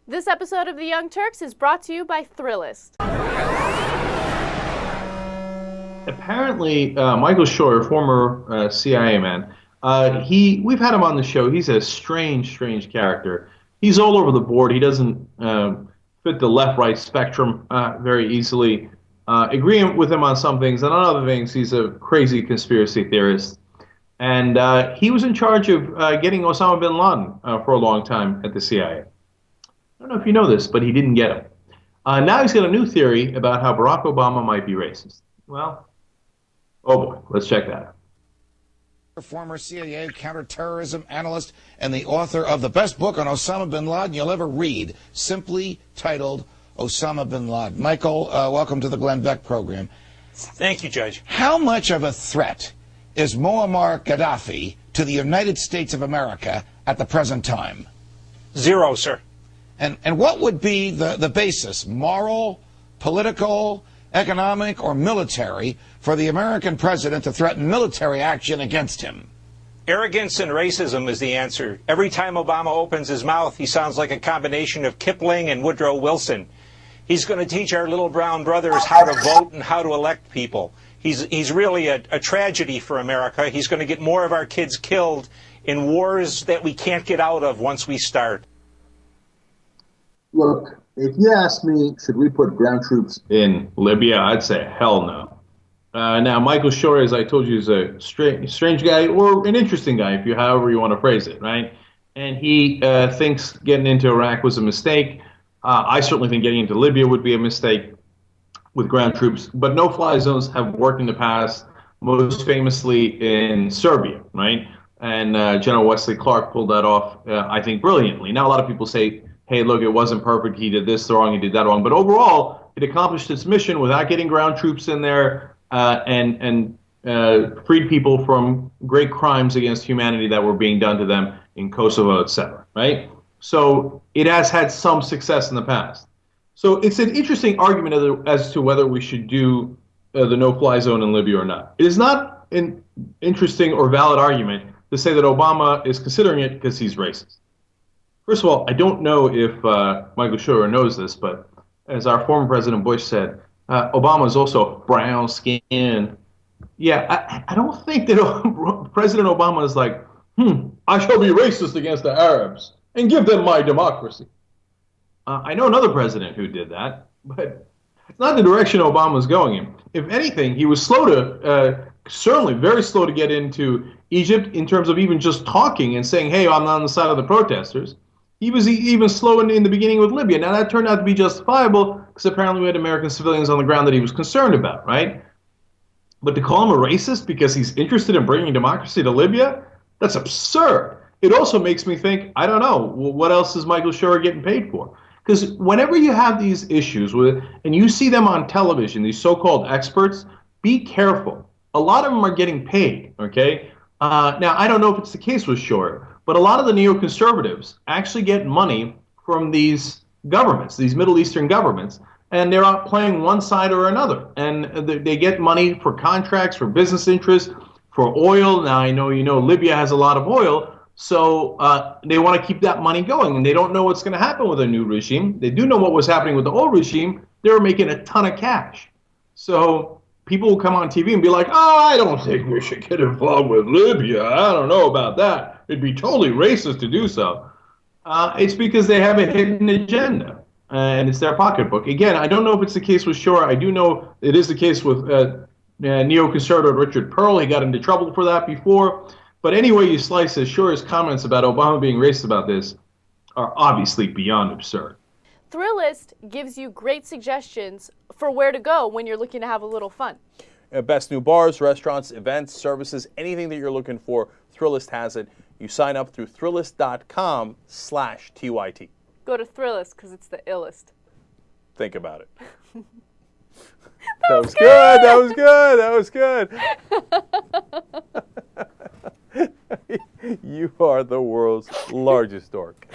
This episode of The Young Turks is brought to you by Thrillist. Apparently, Michael Scheuer, former CIA man, we've had him on the show. He's a strange character. He's all over the board. He doesn't fit the left-right spectrum very easily. Agreeing with him on some things, and on other things, he's a crazy conspiracy theorist. And he was in charge of getting Osama bin Laden for a long time at the CIA. I don't know if you know this, but he didn't get him. Now he's got a new theory about how Barack Obama might be racist. Well, oh boy, let's check that out. Former CIA counter-terrorism analyst and the author of the best book on Osama bin Laden you'll ever read, simply titled Osama bin Laden. Michael, welcome to the Glenn Beck program. Thank you, Judge. How much of a threat is Muammar Gadhafi to the United States of America at the present time? Zero, sir. And what would be the basis, moral, political, economic, or military, for the American president to threaten military action against him? Arrogance and racism is the answer. Every time Obama opens his mouth, he sounds like a combination of Kipling and Woodrow Wilson. He's going to teach our little brown brothers how to vote and how to elect people. He's really a tragedy for America. He's going to get more of our kids killed in wars that we can't get out of once we start. Look, if you ask me, should we put ground troops in Libya, I'd say hell no. Now, Michael Scheuer, as I told you, is a strange guy, or an interesting guy, if you, however you want to phrase it, right? And he thinks getting into Iraq was a mistake. I certainly think getting into Libya would be a mistake with ground troops. But no-fly zones have worked in the past, most famously in Serbia, right? And General Wesley Clark pulled that off, I think, brilliantly. Now, a lot of people say, hey, look, it wasn't perfect. He did this wrong, he did that wrong. But overall, it accomplished its mission without getting ground troops in there and freed people from great crimes against humanity that were being done to them in Kosovo, etc. Right? So it has had some success in the past. So it's an interesting argument as to whether we should do the no-fly zone in Libya or not. It is not an interesting or valid argument to say that Obama is considering it because he's racist. First of all, I don't know if Michael Scheuer knows this, but as our former President Bush said, Obama is also brown skin. Yeah, I don't think that President Obama is like, I shall be racist against the Arabs and give them my democracy. I know another president who did that, but it's not the direction Obama's going in. If anything, he was slow to, certainly very slow to get into Egypt in terms of even just talking and saying, hey, I'm on the side of the protesters. He was even slow in the beginning with Libya. Now, that turned out to be justifiable because apparently we had American civilians on the ground that he was concerned about, right? But to call him a racist because he's interested in bringing democracy to Libya, that's absurd. It also makes me think, I don't know, what else is Michael Scheuer getting paid for? Because whenever you have these issues and you see them on television, these so-called experts, be careful. A lot of them are getting paid, okay? Now, I don't know if it's the case with Scheuer, but a lot of the neoconservatives actually get money from these governments, these Middle Eastern governments, and they're out playing one side or another. And they get money for contracts, for business interests, for oil. Now, I know you know Libya has a lot of oil, so they want to keep that money going, and they don't know what's going to happen with a new regime. They do know what was happening with the old regime. They were making a ton of cash. So people will come on TV and be like, oh, I don't think we should get involved with Libya. I don't know about that. It'd be totally racist to do so. It's because they have a hidden agenda, and it's their pocketbook. Again, I don't know if it's the case with Scheuer. I do know it is the case with neoconservative Richard Pearl. He got into trouble for that before. But anyway you slice it, Scheur's comments about Obama being racist about this are obviously beyond absurd. Thrillist gives you great suggestions for where to go when you're looking to have a little fun. Best new bars, restaurants, events, services, anything that you're looking for, Thrillist has it. You sign up through Thrillist.com/TYT. Go to Thrillist because it's the illest. Think about it. That was good. That was good. That was good. You are the world's largest dork.